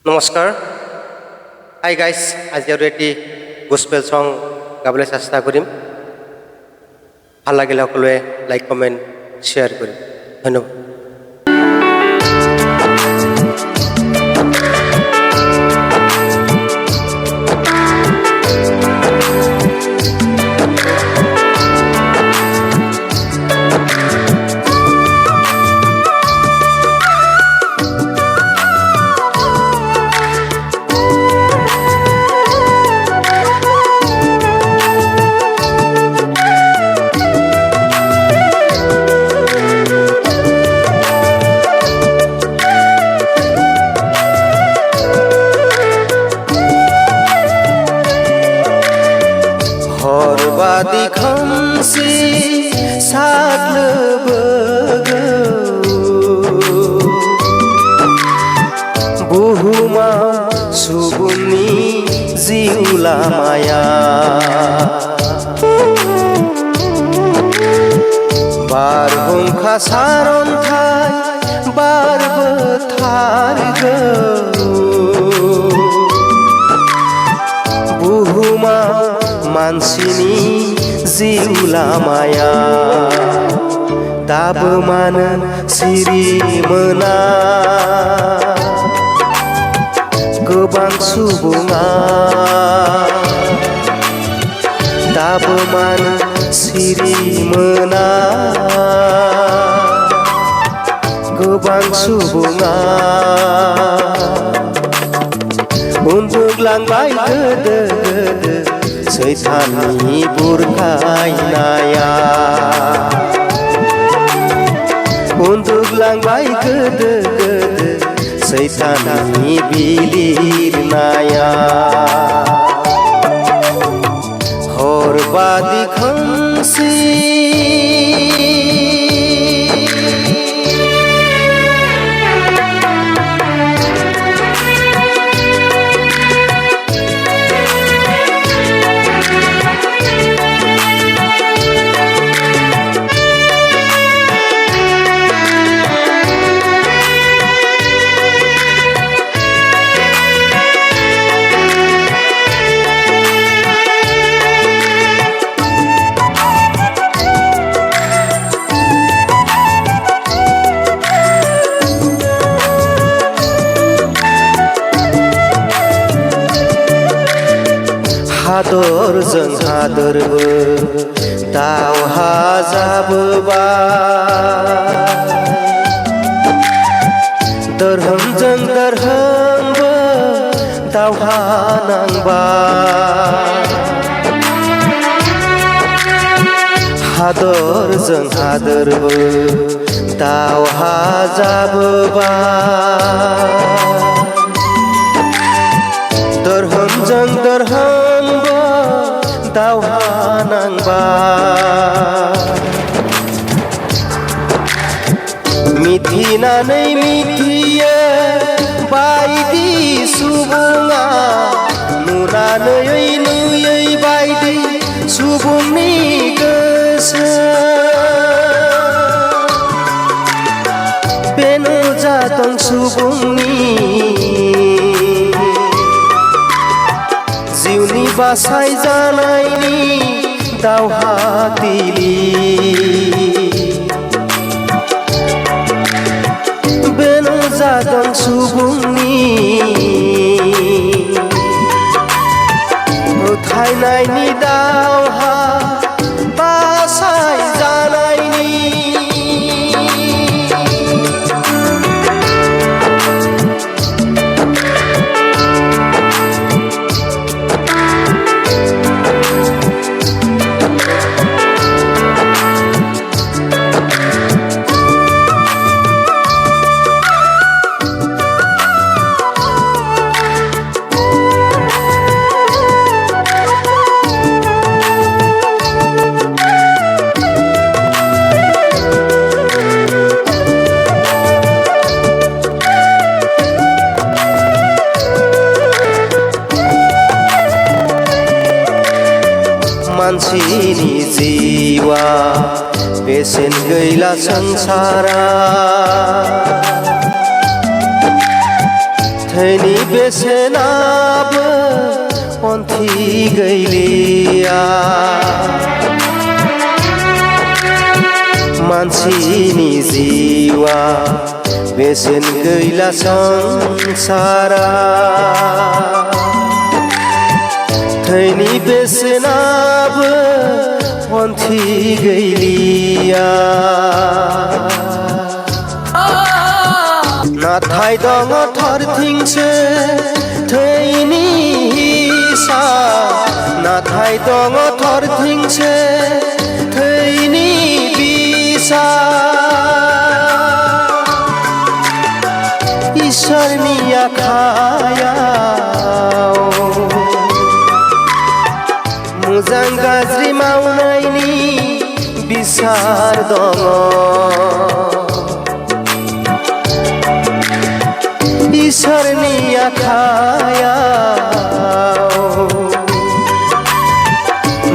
নমস্কাৰ hi guys আজি আৰু এটি গস্পেল সং গাবলৈ চেষ্টা কৰিম ভাল লাগিলে সকলোৱে লাইক কমেণ্ট শ্বেয়াৰ কৰিম ধন্যবাদ बादी खमसी साग्लोबो बुहुमा सुबुंनि जिउ लामाया बारहुंखा सारन्थाय बारबो थारगौ बुहुमा मानसिनि जिउ लामाया दाबो मानो सिरि मोना गोबां सुबुङा दाबो मानो सिरि मोना गोबां सुबुङा उन्दुग्लांबाय गोदो सैताननि बुरखायनाया उन्दुग्लांबाय गोदो सैताननि बिलिरनाया हरबादि खोमसि हादरजों हादरबो दावहा जाबोबाय दोरहोमजों दोरहोमबो दावहा नांबाय हादरजों हादरबो दावहा जाबोबाय दोरहोमजों दोरहोमबो दावहा नांबाय मिथिनानै मिथियो बायदि सुबुङा नुनानै नुयै बायदि सुबुंनि गोसो बेनो जादों सुबुंनि जिउनि बासाय जानायनि दावहाथिलि बेनो जादों सुबुंनि फोथायनायनि दावहा बासाय जानायनि मानसिनि जिवा बेसेन गैला संसारा थैनि बेसेनाबो अन्थि गैलिया मानसिनि जिउआ बेसेन गैला संसारा थैनि बेसेनाबो अन्थि गैलिया नाथाय दङ थरथिंसो थैनि हिसाब नाथाय दङ थरथिंसो थैनि बिसाब इसोरनि आखायाव मोजां गाज्रि मावनायनि बिसार दङ इसोरनि आखायाव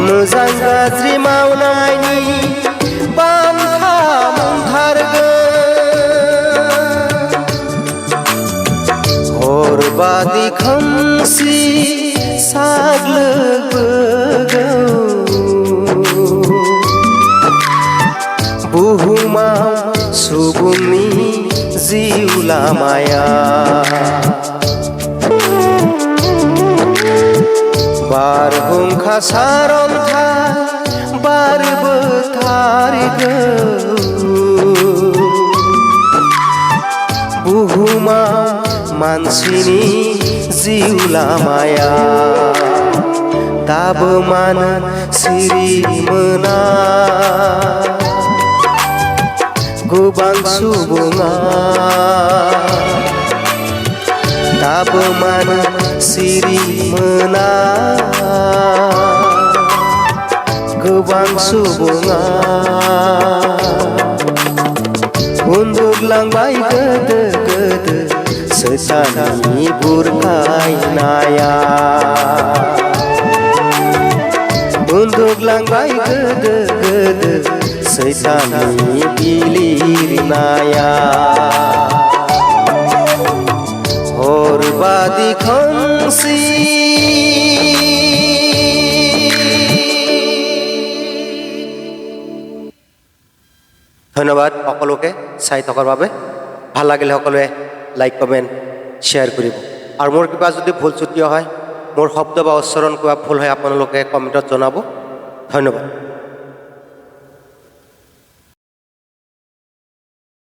मोजां गाज्रि मावनायनि बान्था मोनथारगोन हरबादि खोमसि साग्लोबबोगौ बुहुमाव सुबुंनि जिउ लामाया बारहुंखा सारन्थाय बारबोथारगौ बुहुमाव मानसिनि जिउ लामाया दाबो मानो सिरि मोना गोबां सुबुङा दाबो मानो सिरि मोना गोबां सुबुङा उन्दुलांबाय गोदो गोदो सैताननि बुरखायनाया उन्दुलांबाय गोदो गोदो सैताननि बिलिरनाया हरबादि खोमसि ধন্যবাদ সকলোকে চাই থকাৰ বাবে ভাল লাগিলে সকলোৱে লাইক কমেণ্ট শ্বেয়াৰ কৰিব আৰু মোৰ কিবা যদি ভুল চুটি হয় মোৰ শব্দ বা উচ্চাৰণ কিবা ভুল হয় আপোনালোকে কমেণ্টত জনাব ধন্যবাদ